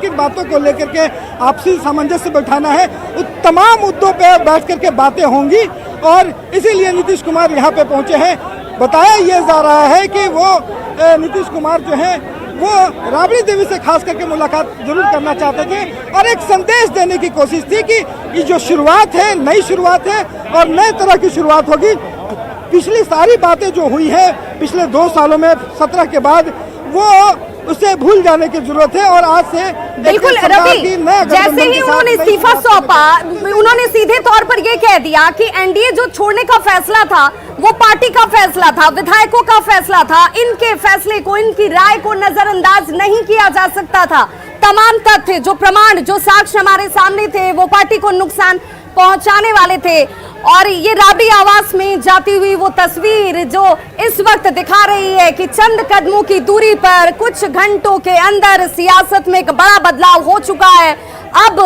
किन बातों को लेकर के आपसी सामंजस्य बैठाना है, उन तमाम मुद्दों पे बैठ करके बातें होंगी और इसीलिए नीतीश कुमार यहाँ पे पहुँचे हैं। बताया ये जा रहा है कि वो नीतीश कुमार जो है वो राबड़ी देवी से खास करके मुलाकात जरूर करना चाहते थे और एक संदेश देने की कोशिश थी कि ये जो शुरुआत है नई शुरुआत है और नए तरह की शुरुआत होगी। पिछली सारी बातें जो हुई है पिछले 2 सालों में 17 के बाद वो उसे भूल जाने की जरूरत है और आज से बिल्कुल रवि, जैसे ही उन्होंने इस्तीफा सौंपा उन्होंने सीधे तौर पर यह कह दिया कि एनडीए जो छोड़ने का फैसला था वो पार्टी का फैसला था, विधायकों का फैसला था, इनके फैसले को, इनकी राय को नजरअंदाज नहीं किया जा सकता था। तमाम तथ्य, जो प्रमाण, जो साक्ष्य हमारे सामने थे वो पार्टी को नुकसान पहुंचाने वाले थे। और ये राबड़ी आवास में जाती हुई वो तस्वीर जो इस वक्त दिखा रही है कि चंद कदमों की दूरी पर कुछ घंटों के अंदर सियासत में एक बड़ा बदलाव हो चुका है। अब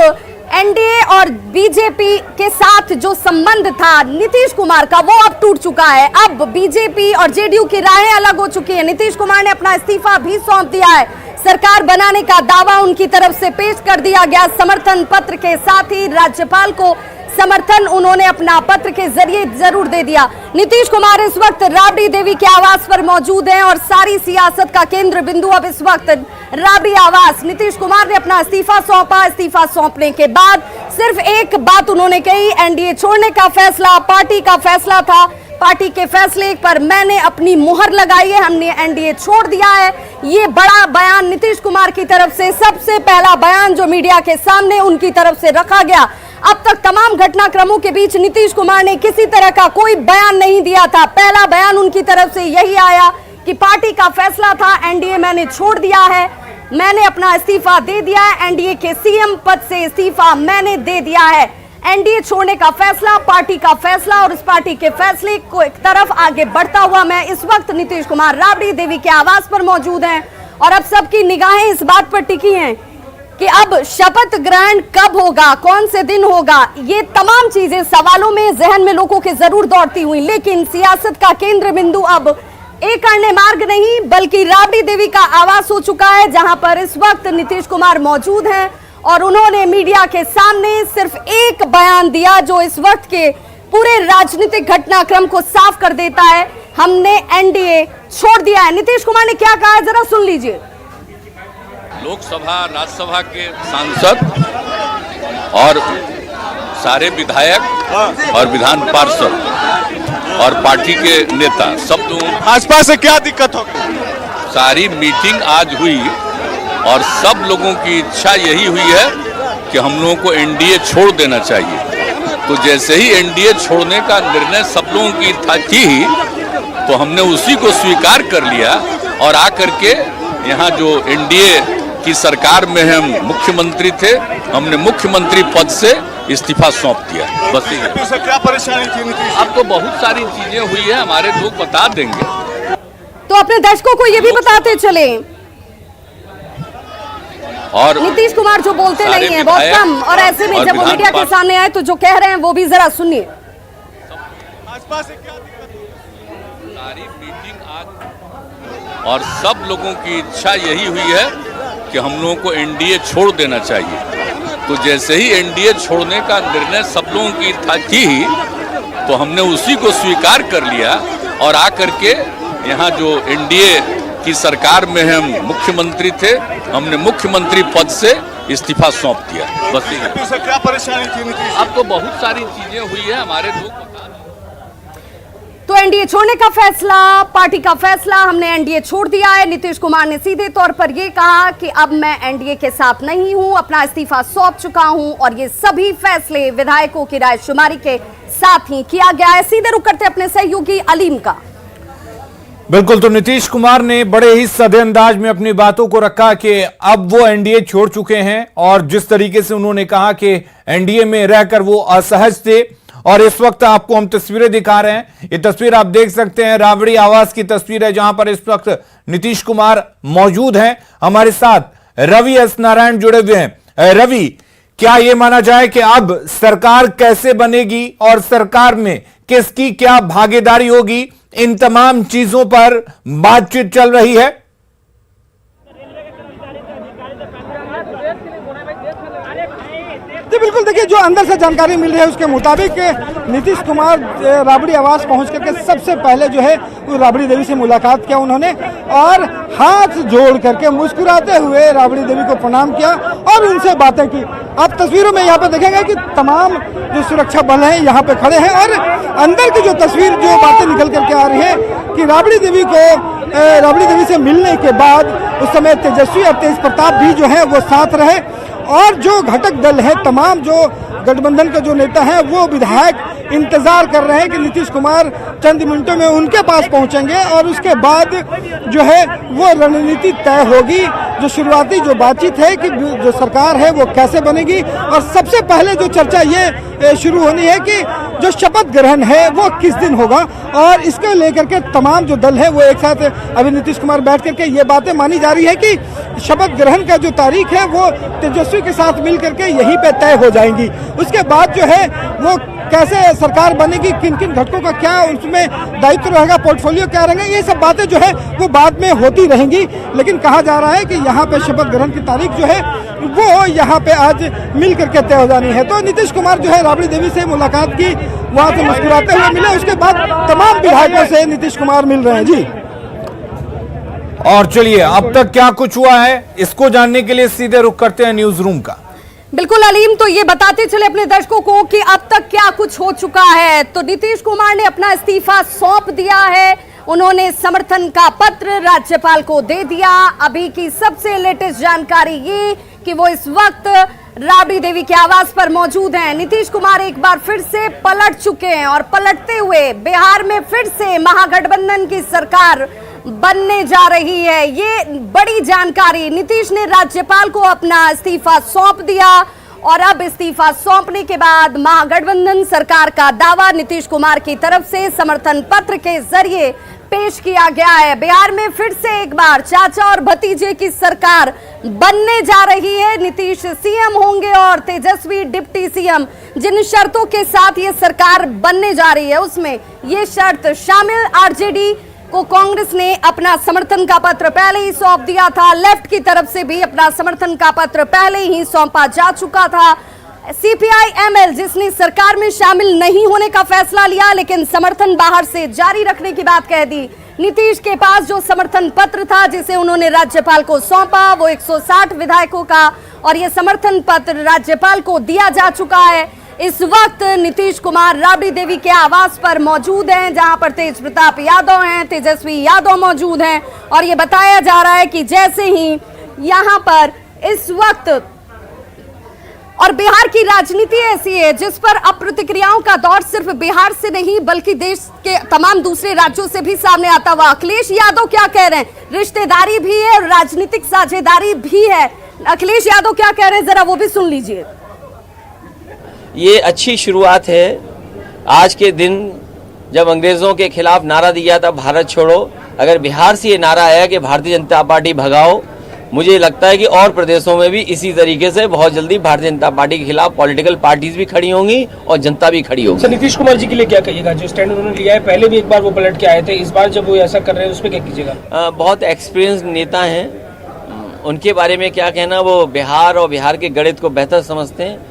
एनडीए और बीजेपी के साथ जो संबंध था नीतीश कुमार का वो अब टूट चुका है। अब बीजेपी और जेडीयू की राहें अलग हो चुकी है। नीतीश कुमार ने अपना इस्तीफा भी सौंप दिया है। सरकार बनाने का दावा उनकी तरफ से पेश कर दिया गया समर्थन पत्र के साथ ही राज्यपाल को समर्थन उन्होंने अपना पत्र के जरिए जरूर दे दिया। नीतीश कुमार इस वक्त राबड़ी देवी के आवास पर मौजूद हैं और सारी सियासत का केंद्र बिंदु अब इस वक्त राबड़ी आवास। नीतीश कुमार ने अपना इस्तीफा सौंपा। इस्तीफा सौंपने के बाद सिर्फ एक बात उन्होंने कही, एनडीए छोड़ने का फैसला पार्टी का फैसला था, पार्टी के फैसले पर मैंने अपनी मुहर लगाई है, हमने एनडीए छोड़ दिया है। ये बड़ा बयान नीतीश कुमार की तरफ से, सबसे पहला बयान जो मीडिया के सामने उनकी तरफ से रखा गया। अब तक तमाम घटनाक्रमों के बीच नीतीश कुमार ने किसी तरह का कोई बयान नहीं दिया था। पहला बयान उनकी तरफ से यही आया कि पार्टी का फैसला था, एनडीए मैंने छोड़ दिया है, मैंने अपना इस्तीफा दे दिया है, एनडीए के सीएम पद से इस्तीफा मैंने दे दिया है। एनडीए छोड़ने का फैसला पार्टी का फैसला और इस पार्टी के फैसले को एक तरफ आगे बढ़ता हुआ मैं इस वक्त नीतीश कुमार राबड़ी देवी के आवास पर मौजूद हैं और अब सबकी निगाहें इस बात पर टिकी हैं कि अब शपथ ग्रहण कब होगा, कौन से दिन होगा। ये तमाम चीजें सवालों में जहन में लोगों के जरूर दौड़ती हुई, लेकिन सियासत का केंद्र बिंदु अब एक अन्य मार्ग नहीं बल्कि राबड़ी देवी का आवास हो चुका है, जहां पर इस वक्त नीतीश कुमार मौजूद हैं और उन्होंने मीडिया के सामने सिर्फ एक बयान दिया जो इस वक्त के पूरे राजनीतिक घटनाक्रम को साफ कर देता है, हमने एनडीए छोड़ दिया है। नीतीश कुमार ने क्या कहा है जरा सुन लीजिए। लोकसभा राज्यसभा के सांसद और सारे विधायक और विधान पार्षद और पार्टी के नेता सब लोग भाजपा से क्या दिक्कत हो गई? सारी मीटिंग आज हुई और सब लोगों की इच्छा यही हुई है कि हम लोगों को एनडीए छोड़ देना चाहिए। तो जैसे ही एनडीए छोड़ने का निर्णय सब लोगों की थी तो हमने उसी को स्वीकार कर लिया और आकर के यहाँ जो एनडीए की सरकार में हम मुख्यमंत्री थे, हमने मुख्यमंत्री पद से इस्तीफा सौंप दिया। बस क्या परेशानी थी नीतीश? अब तो बहुत सारी चीजें हुई है, हमारे लोग बता देंगे। तो अपने दर्शकों को ये भी बताते चले और नीतीश कुमार जो बोलते नहीं है बहुत कम, और ऐसे में जब वो मीडिया के सामने आए तो जो कह रहे हैं वो भी जरा सुनिए। भाजपा से क्या दिक्कत हो? सारी मीटिंग आज और सब लोगों की इच्छा यही हुई है कि हम लोगों को एनडीए छोड़ देना चाहिए। तो जैसे ही एनडीए छोड़ने का निर्णय सब लोगों की थी तो हमने उसी को स्वीकार कर लिया और आकर के यहाँ जो एनडीए की सरकार में हम मुख्यमंत्री थे, हमने मुख्यमंत्री पद से इस्तीफा सौंप दिया। बस क्या परेशानी थी नीतीश? अब तो बहुत सारी चीजें हुई है, हमारे लोग बता देंगे। तो एनडीए छोड़ने का फैसला पार्टी का फैसला, हमने एनडीए छोड़ दिया है। नीतीश कुमार ने सीधे तौर पर यह कहा कि अब मैं एनडीए के साथ नहीं हूं, अपना इस्तीफा सौंप चुका हूं और ये सभी फैसले विधायकों की रायशुमारी के साथ ही किया गया है। सीधे रुक करते अपने सहयोगी अलीम का। बिल्कुल, तो नीतीश कुमार ने बड़े ही सधे अंदाज में अपनी बातों को रखा कि अब वो एनडीए छोड़ चुके हैं और जिस तरीके से उन्होंने कहा कि एनडीए में रहकर वो असहज थे। और इस वक्त आपको हम तस्वीरें दिखा रहे हैं, ये तस्वीर आप देख सकते हैं राबड़ी आवास की तस्वीर है जहां पर इस वक्त नीतीश कुमार मौजूद हैं। हमारे साथ रवि एस नारायण जुड़े हुए हैं। रवि, क्या यह माना जाए कि अब सरकार कैसे बनेगी और सरकार में किसकी क्या भागीदारी होगी, इन तमाम चीजों पर बातचीत चल रही है? जी बिल्कुल, देखिए जो अंदर से जानकारी मिल रही है उसके मुताबिक नीतीश कुमार राबड़ी आवास पहुंच करके सबसे पहले जो है वो राबड़ी देवी से मुलाकात किया उन्होंने और हाथ जोड़ करके मुस्कुराते हुए राबड़ी देवी को प्रणाम किया और उनसे बातें की। आप तस्वीरों में यहाँ पे देखेंगे कि तमाम जो सुरक्षा बल हैं यहाँ पे खड़े हैं और अंदर की जो तस्वीर जो बातें निकल करके आ रही है कि राबड़ी देवी से मिलने के बाद उस समय तेजस्वी और तेज प्रताप भी जो है वो साथ रहे और जो घटक दल है तमाम जो गठबंधन के जो नेता हैं वो विधायक इंतजार कर रहे हैं कि नीतीश कुमार चंद मिनटों में उनके पास पहुंचेंगे और उसके बाद जो है वो रणनीति तय होगी। जो शुरुआती जो बातचीत है कि जो सरकार है वो कैसे बनेगी और सबसे पहले जो चर्चा ये शुरू होनी है कि जो शपथ ग्रहण है वो किस दिन होगा और इसको लेकर के तमाम जो दल है वो एक साथ अभी नीतीश कुमार बैठ करके ये बातें मानी जा रही है कि शपथ ग्रहण का जो तारीख है वो तेजस्वी के साथ मिल करके यहीं पे तय हो जाएंगी। उसके बाद जो है वो कैसे सरकार बनेगी, किन किन घटकों का क्या उसमें दायित्व रहेगा, पोर्टफोलियो क्या रहेगा, ये सब बातें जो है वो बाद में होती रहेंगी। लेकिन कहा जा रहा है कि यहाँ पे शपथ ग्रहण की तारीख जो है वो यहाँ पे आज मिल करके तय हो जानी है। तो नीतीश कुमार जो है राबड़ी देवी से मुलाकात की, वहाँ से मुस्कुराते हुए मिले, उसके बाद तमाम विधायकों से नीतीश कुमार मिल रहे हैं। जी और चलिए अब तक क्या कुछ हुआ है इसको जानने के लिए सीधे रुख करते हैं न्यूज रूम का। बिल्कुल अलीम, तो ये बताते चले अपने दर्शकों को कि अब तक क्या कुछ हो चुका है। तो नीतीश कुमार ने अपना इस्तीफा सौंप दिया है, उन्होंने समर्थन का पत्र राज्यपाल को दे दिया। अभी की सबसे लेटेस्ट जानकारी ये कि वो इस वक्त राबड़ी देवी के आवास पर मौजूद हैं। नीतीश कुमार एक बार फिर से पलट चुके हैं और पलटते हुए बिहार में फिर से महागठबंधन की सरकार बनने जा रही है। ये बड़ी जानकारी, नीतीश ने राज्यपाल को अपना इस्तीफा सौंप दिया और अब इस्तीफा सौंपने के बाद महागठबंधन सरकार का दावा नीतीश कुमार की तरफ से समर्थन पत्र के जरिए पेश किया गया है। बिहार में फिर से एक बार चाचा और भतीजे की सरकार बनने जा रही है। नीतीश सीएम होंगे और तेजस्वी डिप्टी सीएम। जिन शर्तों के साथ ये सरकार बनने जा रही है उसमें ये शर्त शामिल, आरजेडी को कांग्रेस ने अपना समर्थन का पत्र पहले ही सौंप दिया था, लेफ्ट की तरफ से भी अपना समर्थन का पत्र पहले ही सौंपा जा चुका था। सीपीआई एमएल जिसने सरकार में शामिल नहीं होने का फैसला लिया लेकिन समर्थन बाहर से जारी रखने की बात कह दी। नीतीश के पास जो समर्थन पत्र था जिसे उन्होंने राज्यपाल को सौंपा वो 160 विधायकों का और ये समर्थन पत्र राज्यपाल को दिया जा चुका है। इस वक्त नीतीश कुमार राबड़ी देवी के आवास पर मौजूद हैं जहां पर तेज प्रताप यादव हैं, तेजस्वी यादव मौजूद हैं और ये बताया जा रहा है कि जैसे ही यहां पर इस वक्त और बिहार की राजनीति ऐसी है जिस पर अब प्रतिक्रियाओं का दौर सिर्फ बिहार से नहीं बल्कि देश के तमाम दूसरे राज्यों से भी सामने आता हुआ। अखिलेश यादव क्या कह रहे हैं, रिश्तेदारी भी है, राजनीतिक साझेदारी भी है। अखिलेश यादव क्या कह रहे हैं जरा वो भी सुन लीजिए। ये अच्छी शुरुआत है। आज के दिन जब अंग्रेजों के खिलाफ नारा दिया था भारत छोड़ो, अगर बिहार से ये नारा आया कि भारतीय जनता पार्टी भगाओ, मुझे लगता है कि और प्रदेशों में भी इसी तरीके से बहुत जल्दी भारतीय जनता पार्टी के खिलाफ पॉलिटिकल पार्टीज भी खड़ी होंगी और जनता भी खड़ी होगी। सर नीतीश कुमार जी के लिए क्या कहिएगा, जो स्टैंड उन्होंने लिया है, पहले भी एक बार वो पलट के आए थे, इस बार जब वो ऐसा कर रहे हैं उस पर क्या कीजिएगा? बहुत एक्सपीरियंस नेता हैं, उनके बारे में क्या कहना, वो बिहार और बिहार के गणित को बेहतर समझते हैं।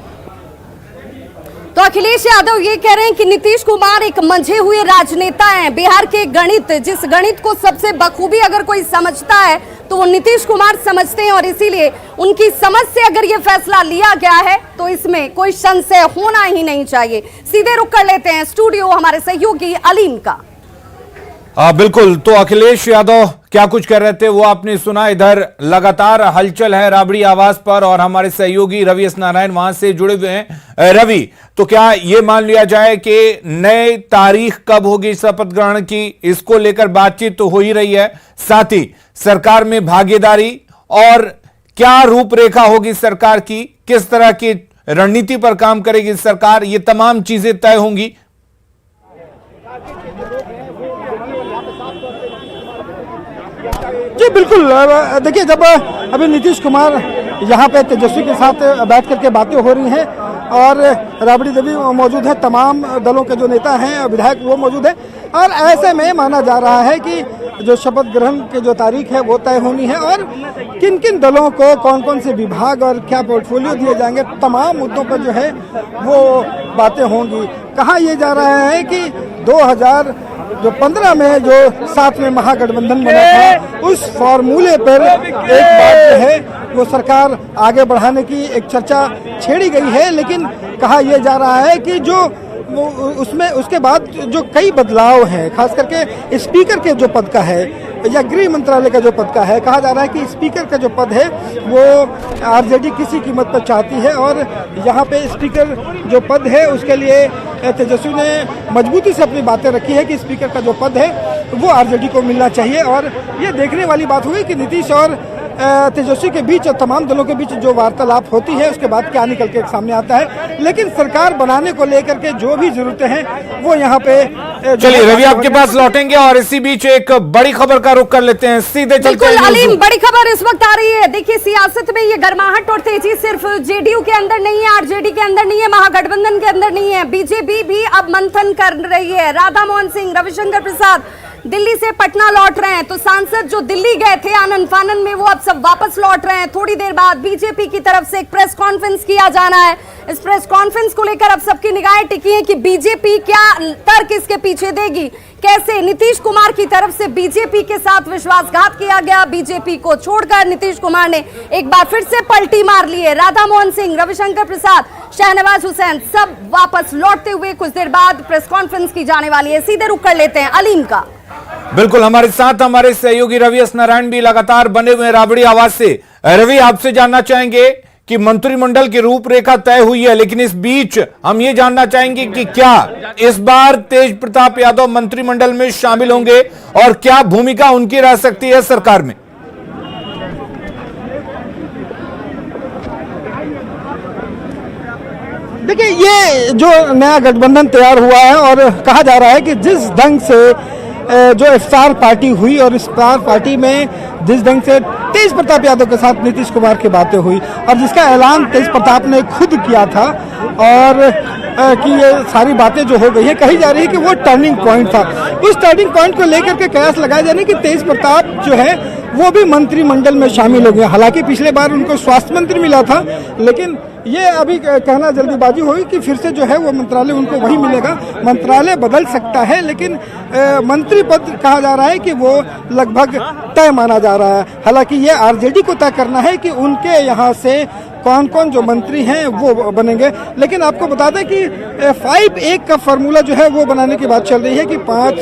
तो अखिलेश यादव ये कह रहे हैं कि नीतीश कुमार एक मंझे हुए राजनेता हैं। बिहार के गणित, जिस गणित को सबसे बखूबी अगर कोई समझता है तो वो नीतीश कुमार समझते हैं और इसीलिए उनकी समझ से अगर ये फैसला लिया गया है तो इसमें कोई संशय होना ही नहीं चाहिए। सीधे रुक कर लेते हैं स्टूडियो हमारे सहयोगी अलीम का। बिल्कुल, तो अखिलेश यादव क्या कुछ कर रहे थे वो आपने सुना। इधर लगातार हलचल है राबड़ी आवास पर और हमारे सहयोगी रवि एस नारायण वहां से जुड़े हुए हैं। रवि, तो क्या ये मान लिया जाए कि नई तारीख कब होगी शपथ ग्रहण की, इसको लेकर बातचीत तो हो ही रही है, साथ ही सरकार में भागीदारी और क्या रूपरेखा होगी सरकार की, किस तरह की रणनीति पर काम करेगी सरकार, ये तमाम चीजें तय होंगी। जी बिल्कुल, देखिए जब अभी नीतीश कुमार यहाँ पे तेजस्वी के साथ बैठ करके बातें हो रही हैं और राबड़ी देवी मौजूद है, तमाम दलों के जो नेता हैं विधायक वो मौजूद है। और ऐसे में माना जा रहा है कि जो शपथ ग्रहण की जो तारीख है वो तय होनी है और किन किन दलों को कौन कौन से विभाग और क्या पोर्टफोलियो दिए जाएंगे, तमाम मुद्दों पर जो है वो बातें होंगी। कहा यह जा रहा है कि 2015 में जो साथ में महागठबंधन बना था उस फॉर्मूले पर एक बात जो है वो सरकार आगे बढ़ाने की एक चर्चा छेड़ी गई है, लेकिन कहा यह जा रहा है कि जो उसमें उसके बाद जो कई बदलाव हैं, खास करके स्पीकर के जो पद का है या गृह मंत्रालय का जो पद का है, कहा जा रहा है कि स्पीकर का जो पद है वो आरजेडी किसी कीमत पर चाहती है और यहाँ पे स्पीकर जो पद है उसके लिए तेजस्वी ने मजबूती से अपनी बातें रखी है कि स्पीकर का जो पद है वो आरजेडी को मिलना चाहिए। और ये देखने वाली बात हुई कि नीतीश और तेजस्वी के बीच और तमाम दलों के बीच जो वार्तालाप होती है उसके बाद क्या निकल के सामने आता है, लेकिन सरकार बनाने को लेकर के जो भी जरूरतें हैं वो यहाँ पे। चलिए रवि आपके पास लौटेंगे और इसी बीच एक बड़ी खबर का रुख कर लेते हैं, सीधे चलते हैं। अलीम, बड़ी खबर इस वक्त आ रही है। देखिए सियासत में ये गर्माहट और तेजी सिर्फ जेडीयू के अंदर नहीं है, आरजेडी के अंदर नहीं है, महागठबंधन के अंदर नहीं है, बीजेपी भी अब मंथन कर रही है। राधा मोहन सिंह, रविशंकर प्रसाद दिल्ली से पटना लौट रहे हैं, तो सांसद जो दिल्ली गए थे आनन फानन में वो अब सब वापस लौट रहे हैं। थोड़ी देर बाद बीजेपी की तरफ से एक प्रेस कॉन्फ्रेंस किया जाना है। इस प्रेस कॉन्फ्रेंस को लेकर अब सबकी निगाहें टिकी हैं कि बीजेपी क्या तर्क इसके पीछे देगी, कैसे नीतीश कुमार की तरफ से बीजेपी के साथ विश्वासघात किया गया, बीजेपी को छोड़कर नीतीश कुमार ने एक बार फिर से पलटी मार ली है। राधा मोहन सिंह, रविशंकर प्रसाद, शहनवाज हुसैन सब वापस लौटते हुए कुछ देर बाद प्रेस कॉन्फ्रेंस की जाने वाली है। सीधे रुख कर लेते हैं अलीम का। बिल्कुल, हमारे साथ हमारे सहयोगी रवि एस नारायण भी लगातार बने हुए राबड़ी आवाज से। रवि, आपसे जानना चाहेंगे कि मंत्रिमंडल की रूपरेखा तय हुई है, लेकिन इस बीच हम ये जानना चाहेंगे कि क्या इस बार तेज प्रताप यादव मंत्रिमंडल में शामिल होंगे और क्या भूमिका उनकी रह सकती है सरकार में? देखिए, ये जो नया गठबंधन तैयार हुआ है और कहा जा रहा है कि जिस ढंग से जो इफ्तार पार्टी हुई और इफ्तार पार्टी में जिस ढंग से तेज प्रताप यादव के साथ नीतीश कुमार की बातें हुई और जिसका ऐलान तेज प्रताप ने खुद किया था और कि ये सारी बातें जो हो गई है, कही जा रही है कि वो टर्निंग पॉइंट था। उस टर्निंग पॉइंट को लेकर के कयास लगाए जाने कि तेज प्रताप जो है वो भी मंत्रिमंडल में शामिल हो गए। हालांकि पिछले बार उनको स्वास्थ्य मंत्री मिला था, लेकिन ये अभी कहना जल्दीबाजी हुई कि फिर से जो है वो मंत्रालय उनको वही मिलेगा। मंत्रालय बदल सकता है, लेकिन मंत्री पद कहा जा रहा है कि वो लगभग तय माना जा रहा है। हालांकि ये आरजेडी को तय करना है कि उनके यहाँ से कौन कौन जो मंत्री हैं वो बनेंगे। लेकिन आपको बता दें कि 5-1 का फार्मूला जो है वो बनाने की बात चल रही है कि 5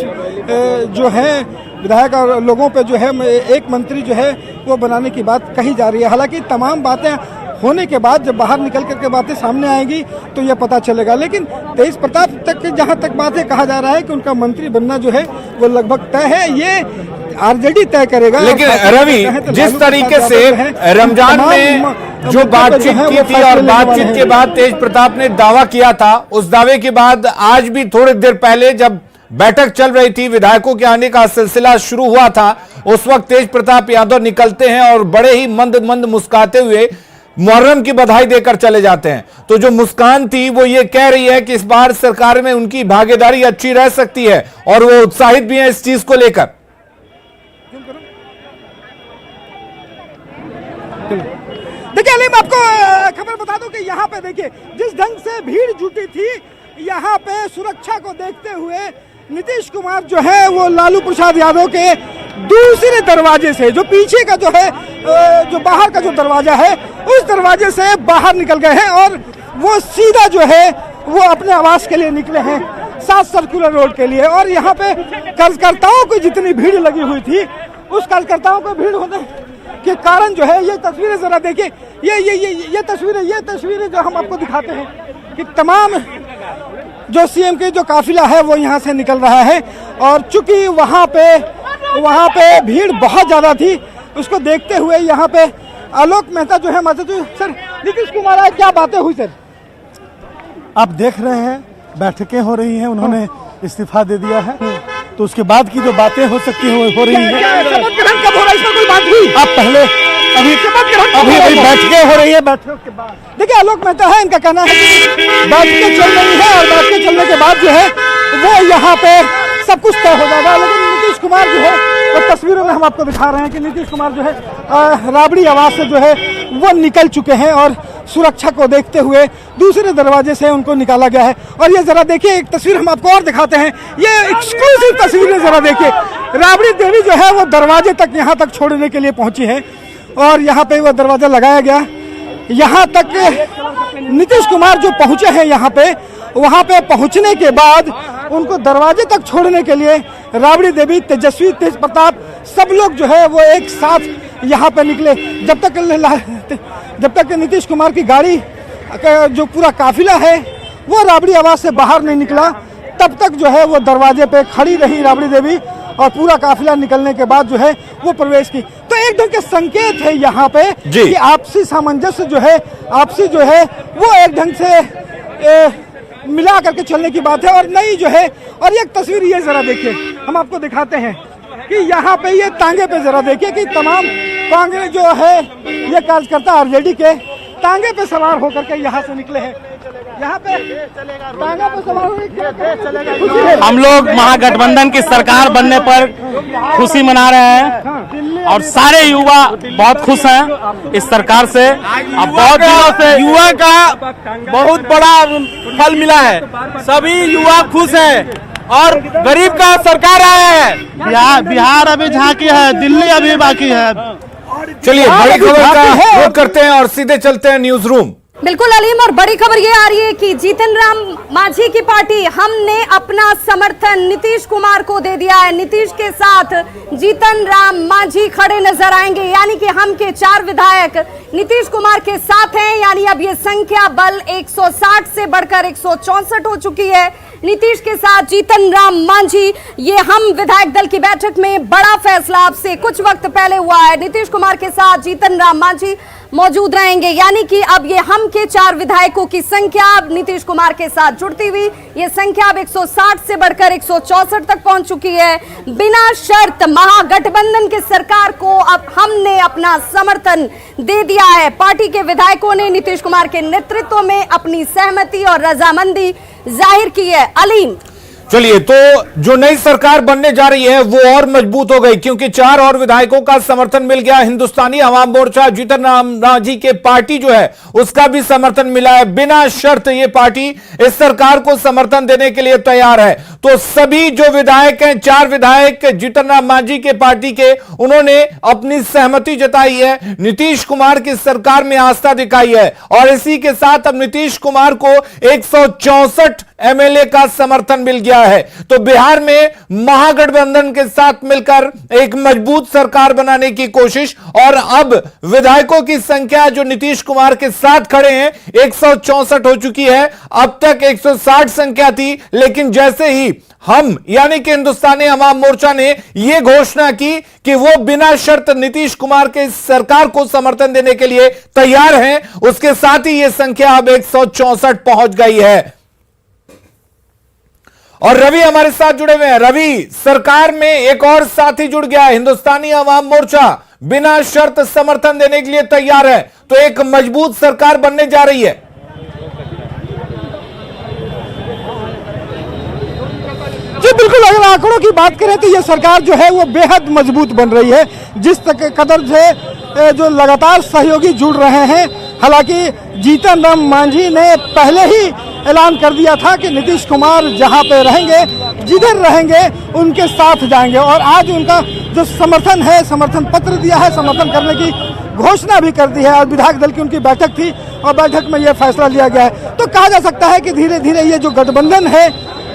जो है विधायक और लोगों पे जो है एक मंत्री जो है वो बनाने की बात कही जा रही है। हालांकि तमाम बातें होने के बाद जब बाहर निकल करके बातें सामने आएंगी तो ये पता चलेगा, लेकिन तेज प्रताप तक जहां तक बात है, कहा जा रहा है कि उनका मंत्री बनना जो है वो लगभग तय है। ये आरजेडी तय करेगा। लेकिन रवि, जिस तरीके से रमजान में जो बातचीत की थी और बातचीत के बाद तेज प्रताप ने दावा किया था, उस दावे के बाद आज भी थोड़ी देर पहले जब बैठक चल रही थी, विधायकों के आने का सिलसिला शुरू हुआ था, उस वक्त तेज प्रताप यादव निकलते हैं और बड़े ही मंद मंद मुस्कुराते हुए मुहर्रम की बधाई देकर चले जाते हैं। तो जो मुस्कान थी वो ये कह रही है कि इस बार सरकार में उनकी भागीदारी अच्छी रह सकती है और वो उत्साहित भी हैं इस चीज को लेकर। देखिए अलीम, आपको खबर बता दूं कि यहाँ पे देखिए जिस ढंग से भीड़ जुटी थी, यहाँ पे सुरक्षा को देखते हुए नीतीश कुमार जो है वो लालू प्रसाद यादव के दूसरे दरवाजे से, जो पीछे का जो है जो बाहर का जो दरवाजा है, उस दरवाजे से बाहर निकल गए हैं और वो सीधा जो है वो अपने आवास के लिए निकले हैं, 7 सर्कुलर रोड के लिए। और यहाँ पे कार्यकर्ताओं की जितनी भीड़ लगी हुई थी, उस कार्यकर्ताओं को भीड़ होने के कारण जो है ये तस्वीरें जरा देखिए, ये तस्वीरें जो हम आपको दिखाते हैं कि तमाम जो सीएम के जो काफिला है वो यहाँ से निकल रहा है। और चूंकि वहाँ पे भीड़ बहुत ज्यादा थी, उसको देखते हुए यहाँ पे आलोक मेहता जो है सर, नीतीश कुमार आए, क्या बातें हुई सर? आप देख रहे हैं बैठकें हो रही हैं, उन्होंने इस्तीफा दे दिया है, तो उसके बाद की जो बातें हो सकती है वो हो रही है। शपथ ग्रहण कब हो रहा है, इसमें कोई बात हुई? आप पहले अभी बैठकें हो रही है। बैठकों के बाद देखिए आलोक मेहता है, इनका कहना है कि बैठकें चल रही है और बैठकें चलने के बाद जो है वो यहाँ पे सब कुछ तय हो जाएगा। लेकिन नीतीश कुमार जो है, वो तस्वीरों में हम आपको दिखा रहे हैं कि नीतीश कुमार जो है राबड़ी आवास से जो है वो निकल चुके हैं और सुरक्षा को देखते हुए दूसरे दरवाजे से उनको निकाला गया है। और ये जरा देखिए, एक तस्वीर हम आपको और दिखाते हैं, ये एक्सक्लूसिव तस्वीरें जरा देखिए। राबड़ी देवी जो है वो दरवाजे तक यहाँ तक छोड़ने के लिए पहुंची है और यहाँ पे वो दरवाजा लगाया गया। यहाँ तक नीतीश कुमार जो पहुंचे हैं यहाँ पे, वहाँ पे पहुंचने के बाद उनको दरवाजे तक छोड़ने के लिए राबड़ी देवी, तेजस्वी, तेज प्रताप सब लोग जो है वो एक साथ यहाँ पे निकले। जब तक नीतीश कुमार की गाड़ी का जो पूरा काफिला है वो राबड़ी आवास से बाहर नहीं निकला, तब तक जो है वो दरवाजे पे खड़ी रही राबड़ी देवी और पूरा काफिला निकलने के बाद जो है वो प्रवेश की। तो एक ढंग के संकेत है यहाँ पे कि आपसी सामंजस्य जो है, आपसी जो है वो एक ढंग से मिला करके चलने की बात है। और नई जो है, और एक तस्वीर ये जरा देखिए, हम आपको दिखाते हैं कि यहाँ पे ये तांगे पे जरा देखिए कि तमाम कांग्रेस जो है ये कार्यकर्ता आरजेडी के तांगे पे सवार होकर के यहाँ से निकले हैं। यहाँ पे तांगा पे सवार होकर हम लोग महागठबंधन की सरकार बनने पर खुशी मना रहे हैं और सारे युवा बहुत खुश हैं इस सरकार से। अब बहुत दिनों से युवा का बहुत बड़ा फल मिला है, सभी युवा खुश हैं और गरीब का सरकार आया है। बिहार अभी झांकी है, दिल्ली अभी बाकी है। चलिए बड़ी खबर का रुख करते हैं और सीधे चलते हैं न्यूज रूम। बिल्कुल अलीम, और बड़ी खबर ये आ रही है कि जीतन राम मांझी की पार्टी हमने अपना समर्थन नीतीश कुमार को दे दिया है। नीतीश के साथ जीतन राम मांझी खड़े नजर आएंगे, यानी कि हम के 4 विधायक नीतीश कुमार के साथ हैं। यानी अब ये संख्या बल 160 से बढ़कर 164 हो चुकी है। नीतीश के साथ जीतन राम मांझी, ये हम विधायक दल की बैठक में बड़ा फैसला अब से कुछ वक्त पहले हुआ है। नीतीश कुमार के साथ जीतन राम मांझी मौजूद रहेंगे, यानी कि अब ये हम के 4 विधायकों की संख्या अब नीतीश कुमार के साथ जुड़ती हुई ये संख्या अब 160 से बढ़कर 164 तक पहुंच चुकी है। बिना शर्त महागठबंधन की सरकार को अब हमने अपना समर्थन दे दिया है। पार्टी के विधायकों ने नीतीश कुमार के नेतृत्व में अपनी सहमति और रजामंदी जाहिर की है। अलीम, चलिए, तो जो नई सरकार बनने जा रही है वो और मजबूत हो गई क्योंकि 4 और विधायकों का समर्थन मिल गया। हिंदुस्तानी अवाम मोर्चा जीतन राम मांझी के पार्टी जो है उसका भी समर्थन मिला है। बिना शर्त ये पार्टी इस सरकार को समर्थन देने के लिए तैयार है। तो सभी जो विधायक हैं, 4 विधायक जीतन राम मांझी के पार्टी के, उन्होंने अपनी सहमति जताई है, नीतीश कुमार की सरकार में आस्था दिखाई है और इसी के साथ अब नीतीश कुमार को 164 एमएलए का समर्थन मिल गया है। तो बिहार में महागठबंधन के साथ मिलकर एक मजबूत सरकार बनाने की कोशिश, और अब विधायकों की संख्या जो नीतीश कुमार के साथ खड़े हैं 164 हो चुकी है। अब तक 160 संख्या थी, लेकिन जैसे ही हम यानी कि हिंदुस्तानी अवाम मोर्चा ने यह घोषणा की कि वो बिना शर्त नीतीश कुमार के सरकार को समर्थन देने के लिए तैयार हैं, उसके साथ ही यह संख्या अब 164 पहुंच गई है। और रवि हमारे साथ जुड़े हुए हैं। रवि, सरकार में एक और साथी जुड़ गया है, हिंदुस्तानी अवाम मोर्चा बिना शर्त समर्थन देने के लिए तैयार है, तो एक मजबूत सरकार बनने जा रही है। जी बिल्कुल, अगर आंकड़ों की बात करें तो ये सरकार जो है वो बेहद मजबूत बन रही है। जिस कदर से जो लगातार सहयोगी जुड़ रहे हैं, हालांकि जीतन राम मांझी ने पहले ही ऐलान कर दिया था कि नीतीश कुमार जहां पे रहेंगे, जिधर रहेंगे उनके साथ जाएंगे, और आज उनका जो समर्थन है, समर्थन पत्र दिया है, समर्थन करने की घोषणा भी कर दी है। और विधायक दल की उनकी बैठक थी और बैठक में यह फैसला लिया गया है। तो कहा जा सकता है कि धीरे धीरे ये जो गठबंधन है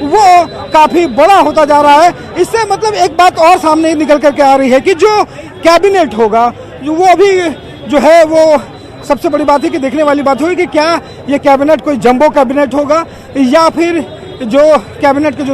वो काफी बड़ा होता जा रहा है। इससे मतलब एक बात और सामने निकल करके आ रही है कि जो कैबिनेट होगा वो भी जो है वो सबसे बड़ी बात है कि देखने वाली बात होगी कि क्या ये कैबिनेट कोई जंबो कैबिनेट होगा या फिर जो कैबिनेट के जो